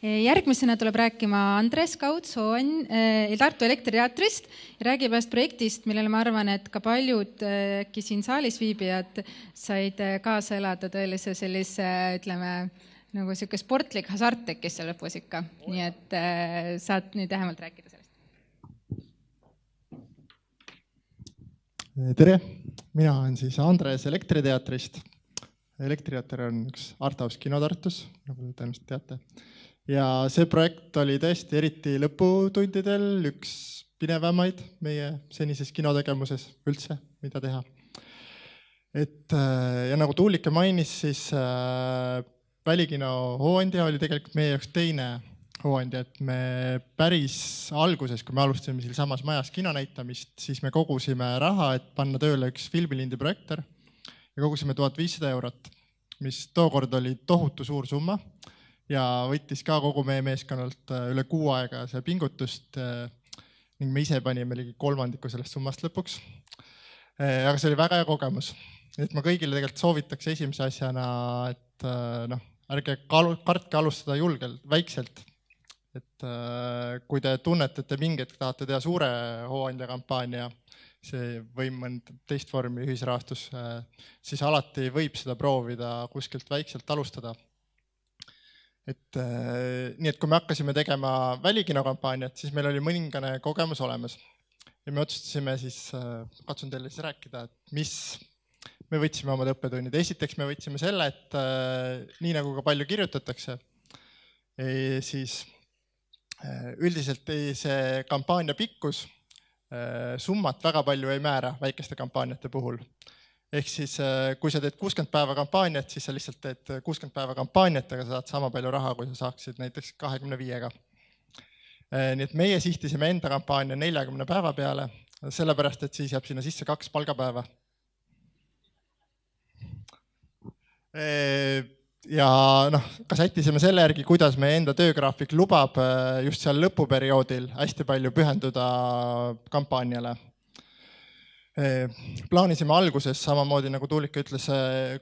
Järgmisena tuleb rääkima Andres Kauts Tartu Elektriteatrist ja räägib ühest projektist, millele ma arvan, et ka paljud äkki siin saalis viibijad said kaasa elada tõelise sellise, ütleme, nagu selline sportlik hasart tekkis seal lõpus ikka. Nii et saad nüüd vähemalt rääkida sellest. Tere, mina olen siis Andres Elektriteatrist. Elektriteater on üks arthouse kino Tartus, nagu te tõenäoliselt teate. Ja see projekt oli tõesti eriti lõputundidel üks pinevamaid meie senises kinotegemuses üldse, mida teha. Ja nagu Tuulike mainis, siis Välikino hooandja oli tegelikult meie jaoks teine hooandja, et me päris alguses, kui me alustasime siin samas majas kinonäitamist, siis me kogusime raha, et panna tööle üks filmilindi projektor ja kogusime 1500 €, mis tookord oli tohutu suur summa. Ja võttis ka kogu meie meeskonnalt üle 6 aega see pingutust ning me ise panime ligi 1/3 sellest summast lõpuks. Aga see oli väga hea kogemus. Et ma kõigile tegelikult soovitaks esimese asjana, et ärge kartke alustada julgelt, väikselt. Et kui te tunnete, et te mingi hetk tahate teha suure hooandja kampaania, see või mõnd teist vormi ühisrahastus, siis alati võib seda proovida kuskilt väikselt alustada. Nii et kui me hakkasime tegema Välikino kampaaniat, siis meil oli mõningane kogemus olemas. Ja me otsustasime siis, katsun teile siis rääkida, et mis me võtsime omad õppetunnid. Esiteks me võtsime selle, et nii nagu ka palju kirjutatakse, siis üldiselt see kampaania pikkus summat väga palju ei määra väikeste kampaaniate puhul. Ehk siis, kui sa teed 60 päeva kampaaniat, siis sa lihtsalt teed 60 päeva kampaaniat, aga saad sama palju raha, kui sa saaksid näiteks 25-ga. Nii et meie sihtisime enda kampaania 40 päeva peale, sellepärast, et siis jääb sinna sisse 2 palgapäeva. Ja ka sättisime selle järgi, kuidas meie enda töögraafik lubab just seal lõpuperioodil hästi palju pühenduda kampaaniale. Plaanisime alguses, samamoodi nagu Tuulike ütles,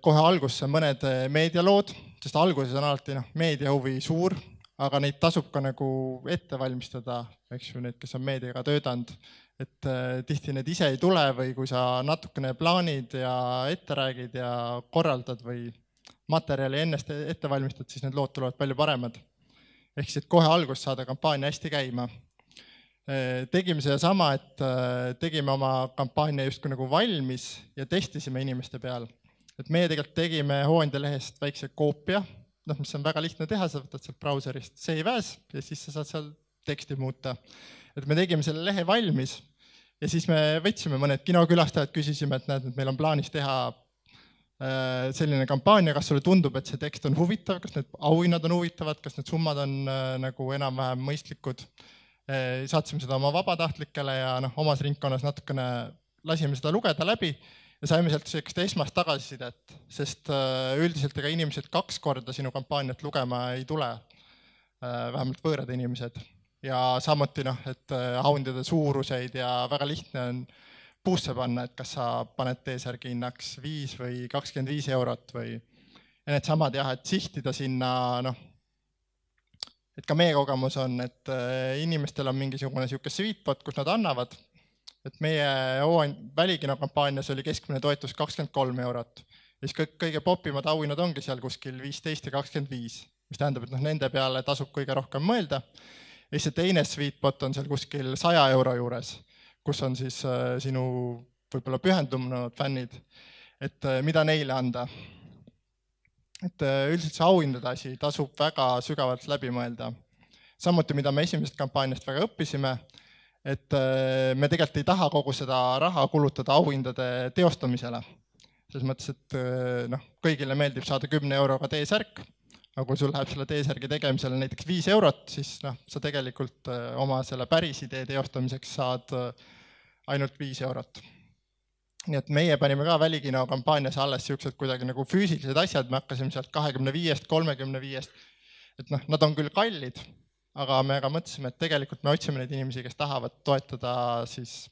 kohe algusse mõned meedialood, sest alguses on alati meediahuvi suur, aga neid tasub ka nagu ette valmistada, eks ju, need, kes on meediaga töötanud. Et tihti need ise ei tule või kui sa natukene plaanid ja ette räägid ja korraldad või materjali ennast ette valmistad, siis need lood tulevad palju paremad. Ehk siis, et kohe alguses saada kampaania hästi käima. Tegime seda sama, et tegime oma kampaania justkui nagu valmis ja testisime inimeste peal. Et meie tegelikult tegime hooandja lehest väikse koopia, mis on väga lihtne teha, sa võtad sealt brauserist save as ja siis sa saad seal teksti muuta. Et me tegime selle lehe valmis ja siis me võtsime mõned kinokülastajad, küsisime, et näed, meil on plaanis teha selline kampaania, kas sulle tundub, et see tekst on huvitav, kas need auhinnad on huvitavad, kas need summad on nagu enam-vähem mõistlikud. Saatsime seda oma vabatahtlikele ja omas ringkonnas natukene lasime seda lugeda läbi ja saime sealt sellist esmast tagasisidet, sest üldiselt ega inimesed 2 korda sinu kampaaniat lugema ei tule, vähemalt võõrad inimesed. Ja samuti, et auhindade suuruseid ja väga lihtne on puusse panna, et kas sa paned T-särgi hinnaks 5 või 25 € või ja need samad jah, et sihtida sinna, et ka meie kogemus on, et inimestel on mingisugune siuke sweetspot, kus nad annavad, et meie Välikino kampaanias oli keskmine toetus 23 €. Ja siis kõige popimad auhinnad ongi seal kuskil 15 ja 25, mis tähendab, et nende peale tasub kõige rohkem mõelda. Ja siis see teine sweetspot on seal kuskil 100 € juures, kus on siis sinu võib-olla pühendunud fännid, et mida neile anda. Et üldiselt see auhindade asi tasub väga sügavalt läbi mõelda. Samuti, mida me esimesest kampaaniast väga õppisime, et me tegelikult ei taha kogu seda raha kulutada auhindade teostamisele. Selles mõttes, et kõigile meeldib saada 10 € T-särk, aga kui sul läheb selle T-särgi tegemisele näiteks 5 €, siis sa tegelikult oma selle päris idee teostamiseks saad ainult 5 €. Nii et meie panime ka Välikino kampaanias alles siuksed kuidagi nagu füüsilised asjad, me hakkasime sealt 25, 35, et nad on küll kallid, aga me ka mõtlesime, et tegelikult me otsime neid inimesi, kes tahavad toetada siis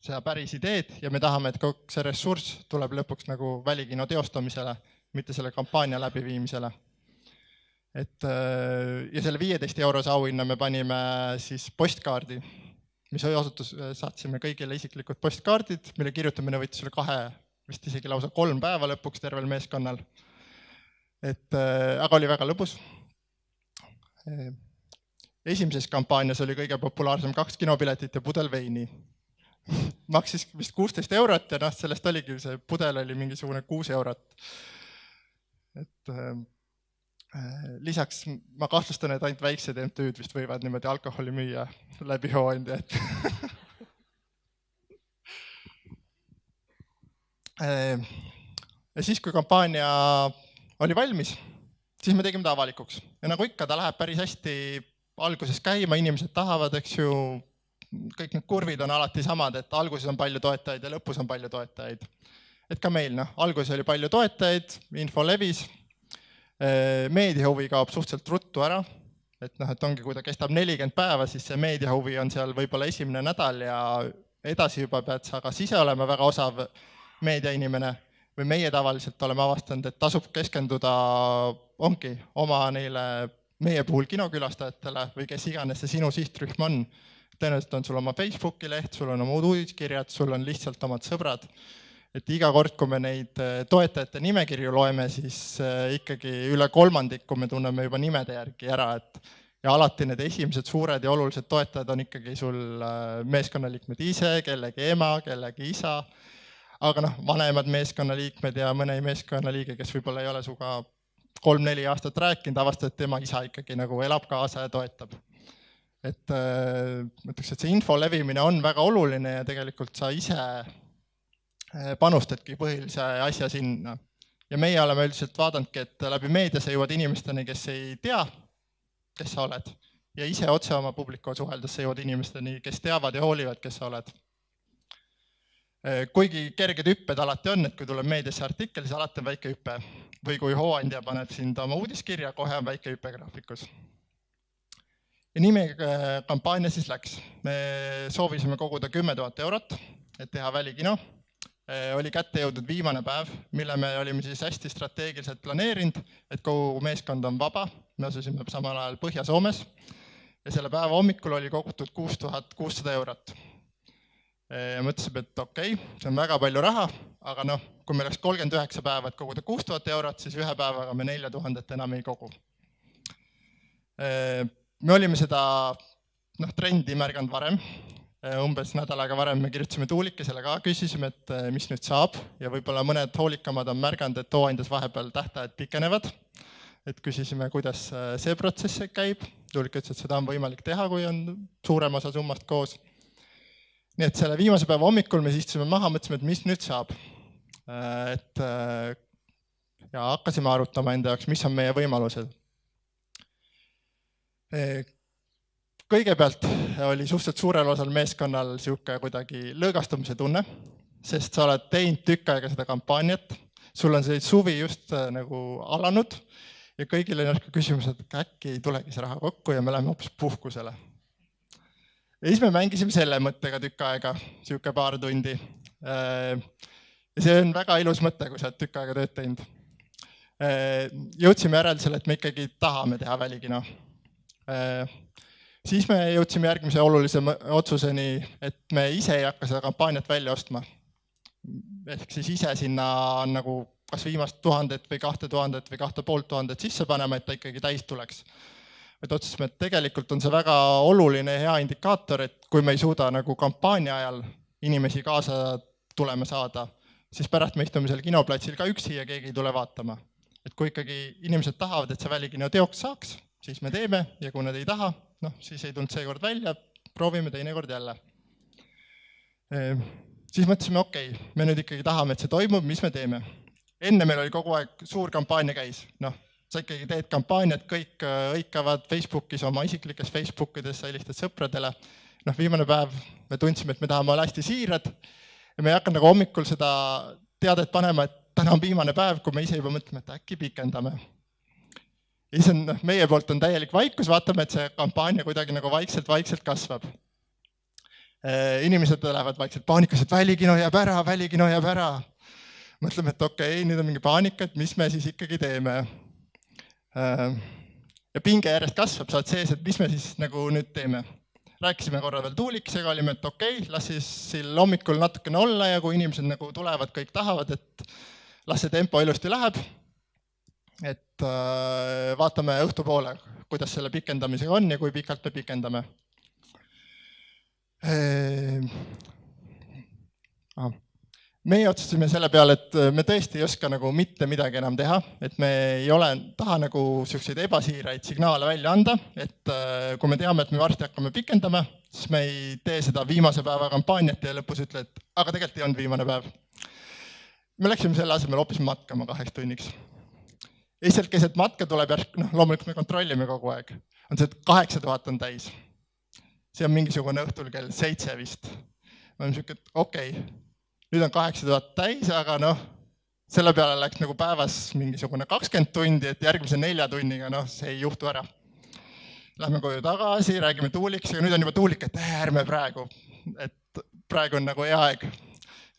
seda päris ideed ja me tahame, et kogu see ressurss tuleb lõpuks nagu Välikino teostamisele, mitte selle kampaania läbiviimisele. Ja selle 15 eurose auhinna me panime siis postkaardi, mis osutus, saatsime kõigile isiklikud postkaardid, mille kirjutamine võttis üle 2, vist isegi lausa 3 päeva lõpuks tervel meeskonnal. Aga oli väga lõbus. Esimeses kampaanias oli kõige populaarsem 2 kinopiletit ja pudel veini. Maksis vist 16 eurot ja sellest oligi, see pudel oli mingisugune 6 eurot. Lisaks ma kahtlustan, et ainult väiksed MTÜ-d vist võivad niimoodi alkoholi müüa läbi hooandja. Ja siis, kui kampaania oli valmis, siis me tegime ta avalikuks. Ja nagu ikka, ta läheb päris hästi alguses käima, inimesed tahavad, eks ju, kõik need kurvid on alati samad, et alguses on palju toetajaid ja lõpus on palju toetajaid. Et ka meil, alguses oli palju toetajaid, info levis, meediahuvi kaob suhteliselt ruttu ära, et ongi, kui ta kestab 40 päeva, siis see meediahuvi on seal võib-olla esimene nädal ja edasi juba pead sa kas ise olema väga osav meediainimene või meie tavaliselt oleme avastanud, et tasub keskenduda ongi oma neile meie puhul kinokülastajatele või kes iganes see sinu sihtrühm on. Tõenäoliselt on sul oma Facebooki leht, sul on oma uudiskirjad, sul on lihtsalt omad sõbrad. Et iga kord, kui me neid toetajate nimekirju loeme, siis ikkagi üle 3% me tunneme juba nimede järgi ära. Ja alati need esimesed suured ja olulised toetajad on ikkagi sul meeskonnaliikmed ise, kellegi ema, kellegi isa. Aga vanemad meeskonnaliikmed ja mõne meeskonnaliige, kes võib-olla ei ole suga 3-4 aastat rääkinud, avastad, et tema isa ikkagi nagu elab kaasa ja toetab. Mõtleks, et see info levimine on väga oluline ja tegelikult sa ise panustadki põhilise asja sinna. Ja meie oleme üldiselt vaadanudki, et läbi meedia sa jõuad inimesteni, kes ei tea, kes sa oled. Ja ise otse oma publikuga suheldes sa jõuad inimesteni, kes teavad ja hoolivad, kes sa oled. Kuigi kerged hüpped alati on, et kui tuleb meediasse artikkel, siis alati on väike hüppe. Või kui hooandja paneb sind oma uudiskirja, kohe on väike hüppe graafikus. Ja nii meie kampaania siis läks. Me soovisime koguda 10 000 eurot, et teha välikino. Oli kätte jõudnud viimane päev, mille me olime siis hästi strateegiliselt planeerinud, et kogu meeskond on vaba. Me asusime samal ajal Põhja-Soomes ja selle päeva hommikul oli kogutud 6600 eurot. Ja mõtlesime, et okei, see on väga palju raha, aga kui meil oleks 39 päeva, et koguda 6000 eurot, siis ühe päevaga me 4000 enam ei kogu. Me olime seda trendi märganud varem. Umbes nädal aega varem me kirjutasime Tuulikesele ka, küsisime, et mis nüüd saab ja võib-olla mõned hoolikamad on märganud, et hooandjas vahepeal tähtajad pikenevad. Et küsisime, kuidas see protsess käib. Tuulik ütles, et seda on võimalik teha, kui on suurem osa summast koos. Nii et selle viimase päeva hommikul me istusime maha, mõtlesime, et mis nüüd saab. Ja hakkasime arutama enda jaoks, mis on meie võimalused. Kõigepealt oli suhteliselt suurel osal meeskonnal siuke kuidagi lõõgastumise tunne, sest sa oled teinud tükk aega seda kampaaniat, sul on see suvi just nagu alanud ja kõigil on küsimus, et äkki ei tulegi see raha kokku ja me läheme hoopis puhkusele. Ja siis me mängisime selle mõttega tükk aega, siuke paar tundi. Ja see on väga ilus mõte, kui sa oled tükk aega tööd teinud. Jõudsime järeldusele, et me ikkagi tahame teha välikino. Siis me jõudsime järgmise olulise otsuseni, et me ise ei hakka seda kampaaniat välja ostma. Ehk siis ise sinna nagu kas viimast 1000 või 2000 või 2500 sisse panema, et ta ikkagi täis tuleks. Et otsusime, et tegelikult on see väga oluline ja hea indikaator, et kui me ei suuda nagu kampaania ajal inimesi kaasa tulema saada, siis pärast me istume seal kinoplatsil ka üksi ja keegi ei tule vaatama. Et kui ikkagi inimesed tahavad, et see välikino teoks saaks, siis me teeme ja kui nad ei taha, siis ei tulnud see kord välja, proovime teine kord jälle. Siis mõtlesime, okei, me nüüd ikkagi tahame, et see toimub, mis me teeme. Enne meil oli kogu aeg suur kampaania käis. Sa ikkagi teed kampaaniat, kõik õikavad Facebookis, oma isiklikes Facebookides, sa helistad sõpradele. Viimane päev me tundsime, et me tahame olla hästi siirad ja me ei hakanud nagu hommikul seda teadet panema, et täna on viimane päev, kui me ise juba mõtleme, et äkki pikendame. Meie poolt on täielik vaikus, vaatame, et see kampaania kuidagi nagu vaikselt kasvab. Inimesed lähevad vaikselt paanikas, et välikino jääb ära. Mõtleme, et okei, nüüd on mingi paanika, et mis me siis ikkagi teeme. ja pinge järjest kasvab, saad sees, et mis me siis nagu nüüd teeme. Rääkisime korra veel Tuulikesega, olime, et okei, las siis hommikul natukene olla ja kui inimesed nagu tulevad, kõik tahavad, et las see tempo ilusti läheb. Et vaatame õhtupoole, kuidas selle pikendamisega on ja kui pikalt me pikendame. Meie otsustasime selle peale, et me tõesti ei oska nagu mitte midagi enam teha, et me ei taha nagu selliseid ebasiiraid signaale välja anda, et kui me teame, et me varsti hakkame pikendama, siis me ei tee seda viimase päeva kampaaniat ja lõpus ütle, et aga tegelikult ei olnud viimane päev. Me läksime selle asemel hoopis matkama 2 tunniks. Ja sealt keset matka tuleb järsk, loomulikult me kontrollime kogu aeg, on see, et 8000 on täis. See on mingisugune õhtul kell 7 vist. Ma olen siuke, et okei, nüüd on 8000 täis, aga selle peale läks nagu päevas mingisugune 20 tundi, et järgmise 4 tunniga, see ei juhtu ära. Lähme koju tagasi, räägime Tuulikesega, nüüd on juba Tuulik, et ärme praegu, et praegu on nagu hea aeg,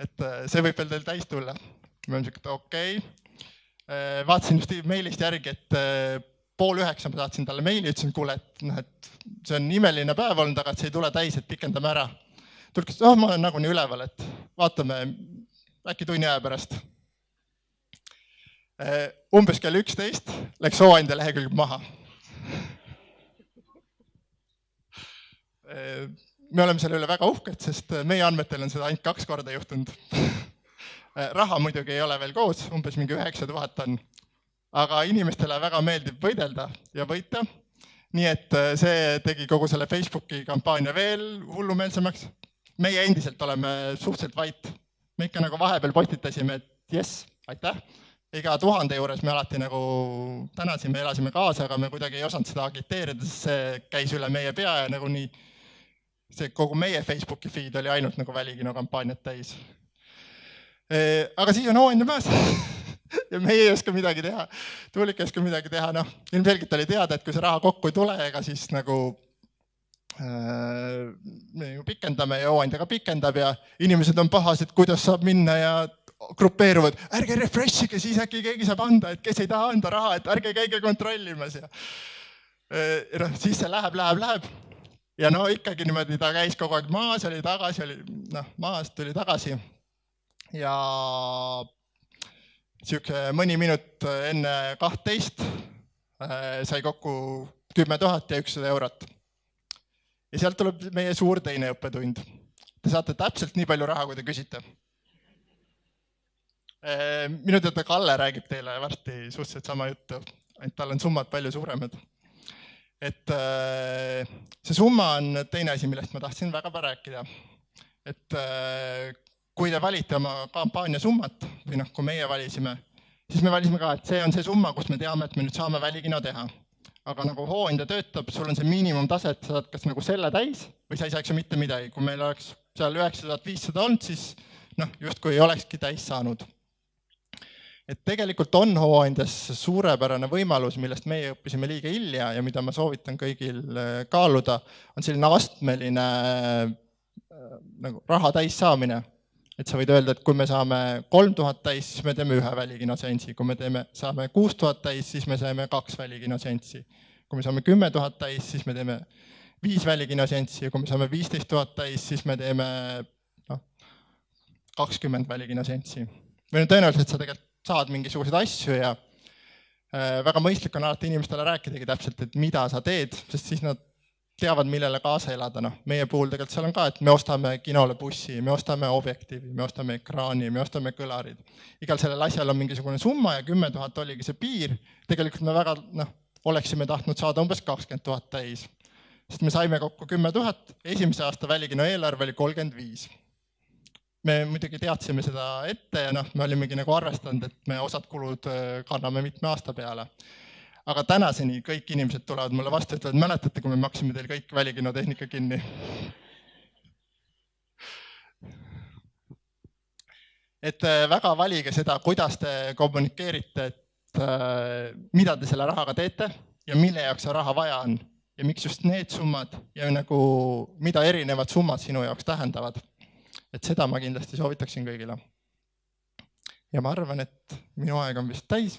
et see võib veel teil täis tulla. Ma olen siuke, et okei. Vaatasin just meilist järgi, et 8:30 ma saatsin talle meili, ütlesin, kuule, et see on imeline päev olnud, aga see ei tule täis, et pikendame ära. Tulkis, ma olen nagunii üleval, et vaatame äkki tunni aja pärast. Umbes kell 11 läks hooandja lehekülg maha. Me oleme selle üle väga uhked, sest meie andmetel on seda ainult 2 korda juhtunud. Raha muidugi ei ole veel koos, umbes mingi 9000 on. Aga inimestele väga meeldib võidelda ja võita. Nii et see tegi kogu selle Facebooki kampaania veel hullumeelsemaks. Meie endiselt oleme suhteliselt vait. Me ikka nagu vahepeal postitasime, et jess, aitäh. Iga 1000 juures me alati nagu tänasime, elasime kaasa, aga me kuidagi ei osanud seda agiteerida, sest see käis üle meie pea ja nagu nii see kogu meie Facebooki feed oli ainult nagu välikino kampaaniat täis. Aga siis on hooandja maas ja meie ei oska midagi teha. Tuulik ei oska midagi teha. Ilmselgelt oli teada, et kui see raha kokku ei tule, ega siis nagu me ju pikendame ja hooandjaga pikendab ja inimesed on pahased, kuidas saab minna ja grupeeruvad. Ärge refreshige, siis äkki keegi saab anda, et kes ei taha anda raha, et ärge käige kontrollimas. Ja siis see läheb. Ja ikkagi niimoodi ta käis kogu aeg maas, oli tagasi, maast tuli tagasi. Ja mõni minut enne 12 sai kokku 10 100 eurot. Ja sealt tuleb meie suur teine õppetund. Te saate täpselt nii palju raha, kui te küsite. Minu teada Kalle räägib teile varsti suhteliselt sama juttu, ainult tal on summad palju suuremad. Et see summa on teine asi, millest ma tahtsin väga rääkida. Et kui te valite oma kampaania summat, või kui meie valisime, siis me valisime ka, et see on see summa, kus me teame, et me nüüd saame välikino teha. Aga nagu hooandja töötab, sul on see miinimumtase, et sa saad kas nagu selle täis või sa ei saaks mitte midagi. Kui meil oleks seal 9500 olnud, siis justkui ei olekski täis saanud. Et tegelikult on hooandjas suurepärane võimalus, millest meie õppisime liiga hilja ja mida ma soovitan kõigil kaaluda, on selline astmeline raha täis saamine. Et sa võid öelda, et kui me saame 3000 täis, siis me teeme 1 välikinoseanssi. Kui me saame 6000 täis, siis me saame 2 välikinoseanssi. Kui me saame 10 000 täis, siis me teeme 5 välikinoseanssi. Ja kui me saame 15 000 täis, siis me teeme 20 välikinoseanssi. Või tõenäoliselt sa tegelikult saad mingisuguseid asju ja väga mõistlik on alati inimestele rääkidagi täpselt, et mida sa teed, sest siis nad teavad, millele kaasa elada. Meie puhul tegelikult seal on ka, et me ostame kinole bussi, me ostame objektiivi, me ostame ekraani, me ostame kõlarid. Igal sellel asjal on mingisugune summa ja 10 000 oligi see piir. Tegelikult me väga oleksime tahtnud saada umbes 20 000 täis. Sest me saime kokku 10 000, esimese aasta välikino eelarve oli 35. Me muidugi teadsime seda ette ja me olimegi nagu arvestanud, et me osad kulud kanname mitme aasta peale. Aga tänaseni kõik inimesed tulevad mulle vastu, ütlevad, mäletate, kui me maksime teil kõik välikinotehnika kinni. Et väga valige seda, kuidas te kommunikeerite, et mida te selle rahaga teete ja mille jaoks see raha vaja on ja miks just need summad ja nagu mida erinevad summad sinu jaoks tähendavad. Et seda ma kindlasti soovitaksin kõigile. Ja ma arvan, et minu aeg on vist täis.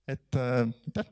Et aitäh!